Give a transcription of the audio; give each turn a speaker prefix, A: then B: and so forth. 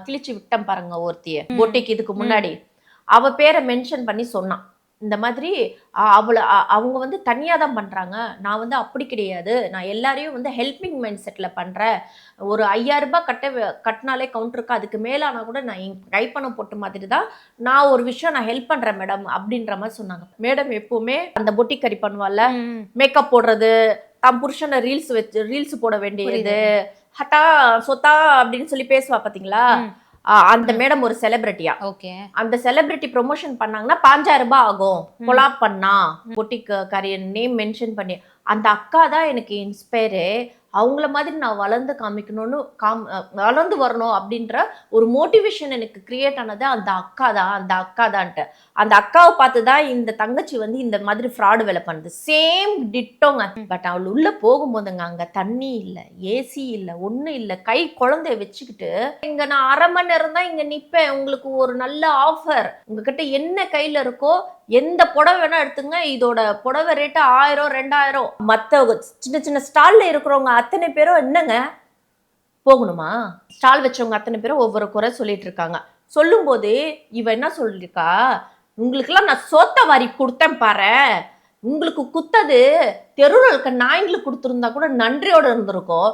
A: கிழிச்சு விட்டேன் பாருங்க ஒருத்திய பொட்டிக்கு இதுக்கு முன்னாடி. அவ பேரை மென்ஷன் பண்ணி சொன்னான். இந்த மாதிரி அவங்க வந்து தனியாக தான் பண்ணுறாங்க, நான் வந்து அப்படி கிடையாது, நான் எல்லாரையும் வந்து ஹெல்பிங் மைண்ட் செட்டில் பண்ணுறேன், ஒரு 5000 ரூபாய் கட்டினாலே கவுண்டருக்கு அதுக்கு மேலானா கூட நான் என் கைப்பணம் போட்ட மாதிரி தான் நான் ஒரு விஷயம் நான் ஹெல்ப் பண்ணுறேன் மேடம் அப்படின்ற மாதிரி சொன்னாங்க. மேடம் எப்பவுமே அந்த பொட்டிக்கறி பண்ணுவால, மேக்கப் போடுறது, தம் புருஷனை ரீல்ஸ் போட வேண்டியது, ஹட்டா சொத்தா அப்படின்னு சொல்லி பேசுவா பார்த்தீங்களா, அந்த மேடம் ஒரு செலிபிரிட்டியா. அந்த செலிபிரிட்டி ப்ரொமோஷன் பண்ணாங்கன்னா 5000 ரூபாய் ஆகும், கொலாப் பண்ணா பொட்டிக்கு கரியன் நேம் மென்ஷன் பண்ணி. அந்த அக்கா தான் எனக்கு இன்ஸ்பயரு. அவங்கள மாதிரி நான் வளர்ந்து காமிக்கணும்னு வளர்ந்து வரணும் அப்படின்ற ஒரு மோட்டிவேஷன் எனக்கு கிரியேட் ஆனது அந்த அக்கா தான்ட்டு. அந்த அக்காவை பார்த்து தான் இந்த தங்கச்சி வந்து இந்த மாதிரி ஃப்ராடு வேலை பண்ணுது. சேம் டிட்டோங்க. பட் அவள் உள்ள போகும்போதுங்க அங்க தண்ணி இல்லை, ஏசி இல்லை, ஒன்றும் இல்லை. கை குழந்தைய வச்சுக்கிட்டு இங்க நான் 1/2 மணி நேரம் தான் இங்க நிற்பேன், உங்களுக்கு ஒரு நல்ல ஆஃபர், உங்ககிட்ட என்ன கையில இருக்கோ எந்த புடவை வேணா எடுத்துங்க, இதோட புடவை ரேட்டு 1000 2000. மற்ற சின்ன சின்ன ஸ்டால்ல இருக்கிறவங்க அத்தனை பேரும் என்னங்க போகணுமா? ஸ்டால் வச்சவங்க அத்தனை பேரும் ஒவ்வொரு குறை சொல்லிட்டு இருக்காங்க. சொல்லும் போது இவ என்ன சொல்லிருக்கா, உங்களுக்கெல்லாம் நான் சோத்த வாரி கொடுத்தேன் பாரு, உங்களுக்கு குத்தது தெருவில் இருக்க நாய்களுக்கு கொடுத்துருந்தா கூட நன்றியோட இருந்திருக்கும்,